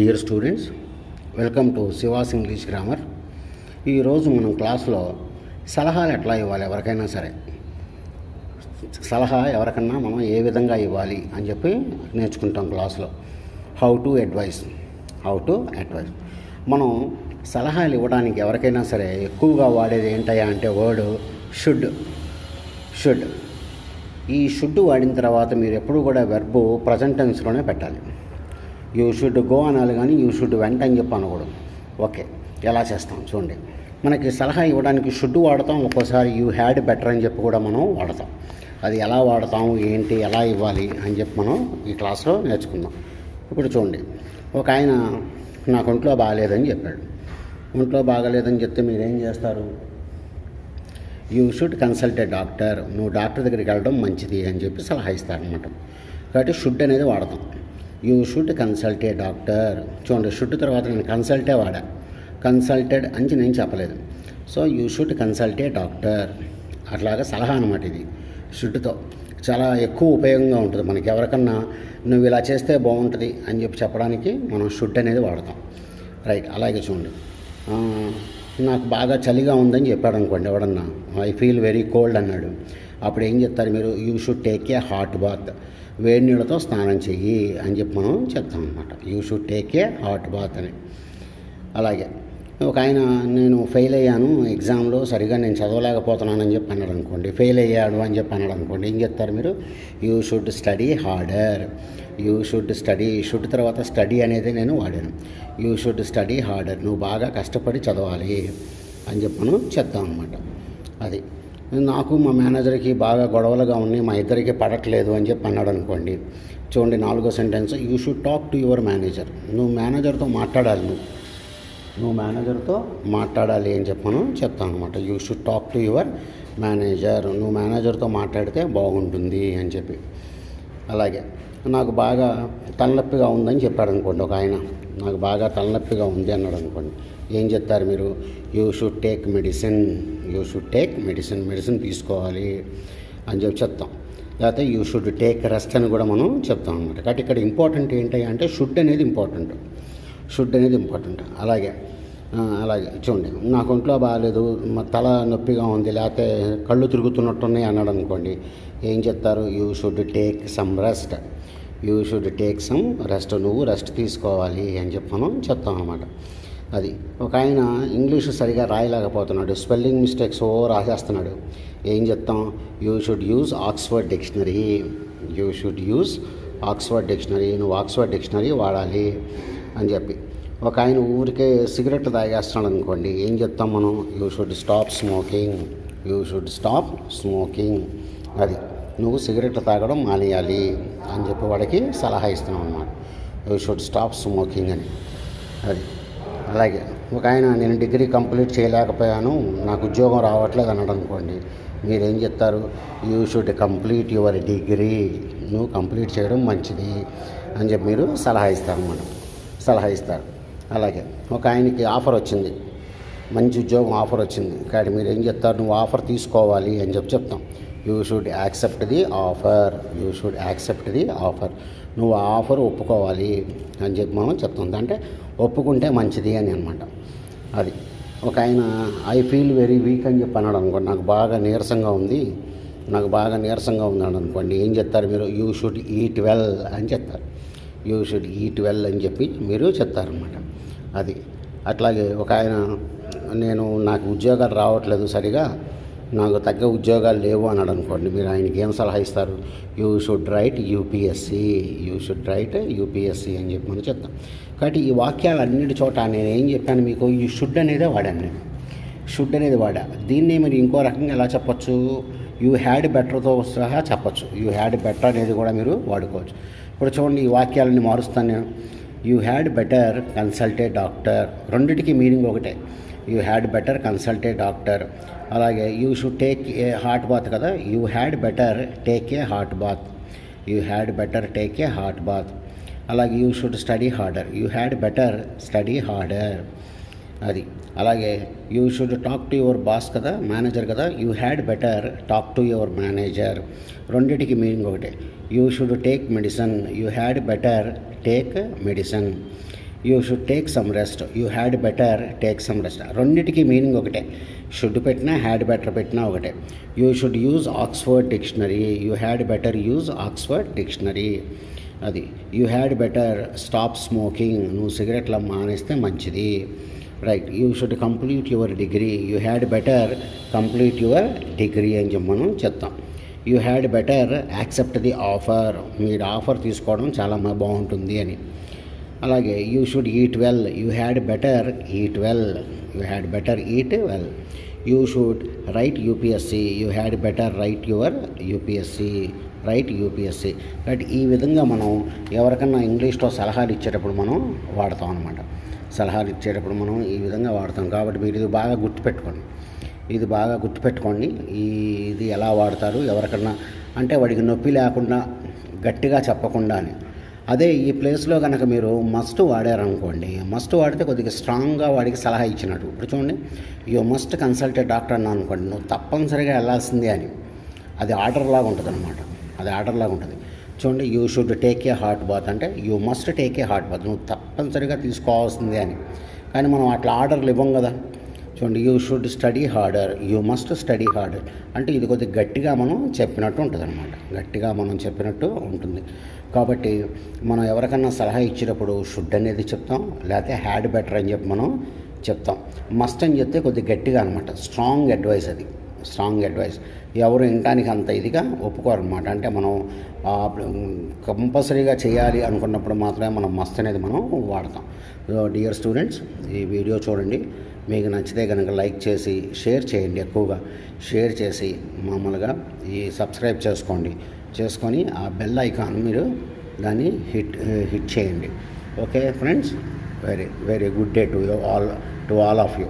Dear students, welcome to she was English grammar. ఈరోజు మనం క్లాస్లో సలహాలు ఎట్లా ఇవ్వాలి, ఎవరికైనా సరే సలహా ఎవరికన్నా మనం ఏ విధంగా ఇవ్వాలి అని చెప్పి నేర్చుకుంటాం క్లాస్లో. How to advice. మనం సలహాలు ఇవ్వడానికి ఎవరికైనా సరే ఎక్కువగా వాడేది ఏంటయ్యా అంటే వర్డ్ షుడ్. ఈ షుడ్ వాడిన తర్వాత మీరు ఎప్పుడు కూడా వెర్బు ప్రజెంట్ టెన్స్లోనే పెట్టాలి. యూ షుడ్ గో అనాలి, కానీ యూ షుడ్ వెంట అని చెప్పి అనకూడదు. ఓకే, ఎలా చేస్తాం చూడండి. మనకి సలహా ఇవ్వడానికి షుడ్ వాడతాం, ఒక్కోసారి యూ హ్యాడ్ బెటర్ అని చెప్పి కూడా మనం వాడతాం. అది ఎలా వాడతాము, ఏంటి, ఎలా ఇవ్వాలి అని చెప్పి మనం ఈ క్లాస్లో నేర్చుకుందాం. ఇప్పుడు చూడండి, ఒక ఆయన నాకు ఒంట్లో బాగాలేదని చెప్పాడు. ఒంట్లో బాగాలేదని చెప్తే మీరేం చేస్తారు? You should consult a doctor. నువ్వు డాక్టర్ దగ్గరికి వెళ్ళడం మంచిది అని చెప్పి సలహా ఇస్తారనమాట. కాబట్టి షుడ్ అనేది వాడతాం. You should consult a doctor. చూడండి, షుడ్ తర్వాత నేను కన్సల్టే వాడా, కన్సల్టెడ్ అని నేను చెప్పలేదు. So you should consult a doctor. అట్లాగా సలహా అనమాట. ఇది షుడ్తో చాలా ఎక్కువ ఉపయోగంగా ఉంటుంది మనకి. ఎవరికన్నా నువ్వు ఇలా చేస్తే బాగుంటుంది అని చెప్పి చెప్పడానికి మనం షుడ్ అనేది వాడతాం. రైట్. అలాగే చూడండి, నాకు బాగా చలిగా ఉందని చెప్పాడు అనుకోండి ఎవడన్నా, ఐ ఫీల్ వెరీ కోల్డ్ అన్నాడు. అప్పుడు ఏం చెప్తారు మీరు? You should take a hot bath. వేడి నీళ్ళతో స్నానం చెయ్యి అని చెప్పి మనం చెప్తాం అనమాట. You should take a hot bath అని. అలాగే ఒక ఆయన నేను ఫెయిల్ అయ్యాను ఎగ్జామ్లో, సరిగా నేను చదవలేకపోతున్నానని చెప్పి అన్నాడు అనుకోండి, ఫెయిల్ అయ్యాడు అని చెప్పి అన్నాడు అనుకోండి, ఏం చెప్తారు మీరు? You should study harder. You should study. Should తర్వాత స్టడీ అనేది నేను వాడాను. You should study harder. నువ్వు బాగా కష్టపడి చదవాలి అని చెప్పి మనం చెప్తాం అనమాట. అది నాకు మా మేనేజర్కి బాగా గొడవలుగా ఉన్నాయి, మా ఇద్దరికి పడట్లేదు అని చెప్పి అన్నాడు అనుకోండి. చూడండి, 4వ sentence, you should talk to your manager. నువ్వు మేనేజర్తో మాట్లాడాలి. నువ్వు మేనేజర్తో మాట్లాడాలి అని చెప్పి మనం చెప్తాం అనమాట. You should talk to your manager. నువ్వు మేనేజర్తో మాట్లాడితే బాగుంటుంది అని చెప్పి. అలాగే నాకు బాగా తలనొప్పిగా ఉందని చెప్పాడు అనుకోండి ఒక ఆయన, నాకు బాగా తలనొప్పిగా ఉంది అన్నాడు అనుకోండి, ఏం చెప్తారు మీరు? You should take medicine. You should take medicine. Medicine తీసుకోవాలి అని చెప్పి చెప్తాం. లేకపోతే యూ షుడ్ టేక్ రెస్ట్ అని కూడా మనం చెప్తాం అనమాట. కాబట్టి ఇక్కడ ఇంపార్టెంట్ ఏంటి అంటే షుడ్ అనేది ఇంపార్టెంట్. అలాగే చూడండి, నాకు ఒంట్లో బాగాలేదు, మా తల నొప్పిగా ఉంది, లేకపోతే కళ్ళు తిరుగుతున్నట్టున్నాయి అన్నాడు అనుకోండి, ఏం చెప్తారు? You should take some rest. You should take some rest. నువ్వు రెస్ట్ తీసుకోవాలి అని చెప్పి మనం చెప్తాం అన్నమాట. అది ఒక ఆయన ఇంగ్లీషు సరిగా రాయలేకపోతున్నాడు, స్పెల్లింగ్ మిస్టేక్స్ రాసేస్తున్నాడు, ఏం చెప్తాం? You should use Oxford dictionary. You should use Oxford dictionary. నువ్వు ఆక్స్ఫర్డ్ డిక్షనరీ వాడాలి అని చెప్పి. ఒక ఆయన ఊరికే సిగరెట్లు తాగేస్తున్నాడు అనుకోండి, ఏం చెప్తాం మనం? You should stop smoking. You should stop smoking. అది నువ్వు సిగరెట్లు తాగడం మానేయాలి అని చెప్పి వాడికి సలహా ఇస్తున్నాం అన్నమాట. యూ షుడ్ స్టాప్ స్మోకింగ్ అని. అది అలాగే ఒక ఆయన నేను డిగ్రీ కంప్లీట్ చేయలేకపోయాను, నాకు ఉద్యోగం రావట్లేదు అన్నాడు అనుకోండి, మీరేం చెప్తారు? You should complete your degree. నువ్వు కంప్లీట్ చేయడం మంచిది అని చెప్పి మీరు సలహా ఇస్తారు. అలాగే ఒక ఆయనకి ఆఫర్ వచ్చింది, మంచి ఉద్యోగం ఆఫర్ వచ్చింది, కాబట్టి మీరు ఏం చెప్తారు? నువ్వు ఆఫర్ తీసుకోవాలి అని చెప్పి చెప్తాం. You should accept the offer. You should accept the offer. నువ్వు ఆ ఆఫర్ ఒప్పుకోవాలి అని చెప్పి మనం చెప్తాం. అంటే ఒప్పుకుంటే మంచిది అని అనమాట. అది ఒక ఆయన ఐ ఫీల్ వెరీ వీక్ అని చెప్పి అన్నాడు అనుకోండి, నాకు బాగా నీరసంగా ఉంది అన్నాడు అనుకోండి, ఏం చెప్తారు మీరు? యూ షుడ్ ఈట్ వెల్ అని చెప్తారు. యూ షుడ్ ఈట్ వెల్ అని చెప్పి మీరు చెప్తారనమాట. అది అట్లాగే ఒక ఆయన నాకు ఉద్యోగాలు రావట్లేదు సరిగా, నాకు తగ్గ ఉద్యోగాలు లేవు అన్నాడు అనుకోండి, మీరు ఆయనకి ఏం సలహా ఇస్తారు? You should write UPSC. You should write UPSC అని చెప్పి మనం చెప్తాం. కాబట్టి ఈ వాక్యాలు అన్నిటి చోట నేను ఏం చెప్పాను మీకు? ఈ షుడ్ అనేదే వాడాను నేను. షుడ్ అనేది వాడా. దీన్నే మీరు ఇంకో రకంగా ఎలా చెప్పచ్చు? యూ హ్యాడ్ బెటర్తో సహా చెప్పచ్చు. యూ హ్యాడ్ బెటర్ అనేది కూడా మీరు వాడుకోవచ్చు. ఇప్పుడు చూడండి, ఈ వాక్యాలని మారుస్తాను నేను. You had better consult a doctor. రెండిటికి మీనింగ్ ఒకటే. You had better consult a doctor. అలాగే you should take a hot bath కదా, you had better take a hot bath. You had better take a hot bath. అలాగే you should study harder. You had better study harder. అది అలాగే you should talk to your boss కదా, manager కదా, you had better talk to your manager. రెండిటికి meaning ఒకటే. You should take medicine. You had better take medicine. You should take some rest, you had better take some rest. రెండింటికి meaning ఒకటే, should పెట్టినా had better పెట్టినా ఒకటే. You should use Oxford dictionary, you had better use Oxford dictionary. అది you had better stop smoking, నువ్వు సిగరెట్లు మానేస్తే మంచిది. Right, you should complete your degree, you had better complete your degree అని చెప్పి మనం చెప్తాం. You had better accept the offer, మీరు ఆఫర్ తీసుకోవడం చాలా బాగుంటుంది అని. అలాగే you should eat well, you had better eat well, you had better eat well. You should write UPSC, you had better right your UPSC, right UPSC. But ఈ విధంగా మనం ఎవరికన్నా ఇంగ్లీష్లో సలహాలు ఇచ్చేటప్పుడు మనం వాడతాం అనమాట. సలహాలు ఇచ్చేటప్పుడు మనం ఈ విధంగా వాడతాం. కాబట్టి మీరు ఇది బాగా గుర్తుపెట్టుకోండి, ఇది బాగా గుర్తుపెట్టుకోండి. ఇది ఎలా వాడతారు ఎవరికన్నా అంటే వాడికి నొప్పి లేకుండా గట్టిగా చెప్పకుండా అని. అదే ఈ ప్లేస్లో కనుక మీరు మస్ట్ వాడారనుకోండి, మస్ట్ వాడితే కొద్దిగా స్ట్రాంగ్గా వాడికి సలహా ఇచ్చినట్టు. ఇప్పుడు చూడండి, యూ మస్ట్ కన్సల్ట్ డాక్టర్ అన్నా అనుకోండి, నువ్వు తప్పనిసరిగా వెళ్ళాల్సిందే అని. అది ఆర్డర్ లాగా ఉంటుంది అనమాట, అది ఆర్డర్ లాగా ఉంటుంది. చూడండి, you should take a hot bath అంటే you must take a hot bath, నువ్వు తప్పనిసరిగా తీసుకోవాల్సిందే అని. కానీ మనం అట్లా ఆర్డర్లు ఇవ్వం కదా. చూడండి, you should study harder, you must study harder అంటే ఇది కొద్దిగా గట్టిగా మనం చెప్పినట్టు ఉంటుంది అనమాట, గట్టిగా మనం చెప్పినట్టు ఉంటుంది. కాబట్టి మనం ఎవరికన్నా సలహా ఇచ్చేటప్పుడు షుడ్ అనేది చెప్తాం, లేకపోతే హ్యాడ్ బెటర్ అని చెప్పి మనం చెప్తాం. మస్ట్ అని చెప్తే కొద్దిగా గట్టిగా అనమాట, స్ట్రాంగ్ అడ్వైస్, అది స్ట్రాంగ్ అడ్వైస్. ఎవరు వినటానికి అంత ఇదిగా ఒప్పుకోరనమాట. అంటే మనం కంపల్సరీగా చేయాలి అనుకున్నప్పుడు మాత్రమే మనం మస్ట్ అనేది మనం వాడతాం. డియర్ స్టూడెంట్స్, ఈ వీడియో చూడండి, మీకు నచ్చితే కనుక లైక్ చేసి షేర్ చేయండి, ఎక్కువగా షేర్ చేసి మామూలుగా ఈ సబ్స్క్రైబ్ చేసుకొని ఆ బెల్ ఐకాన్ మీరు దాన్ని హిట్ చేయండి. Okay friends, very very good day to all of you.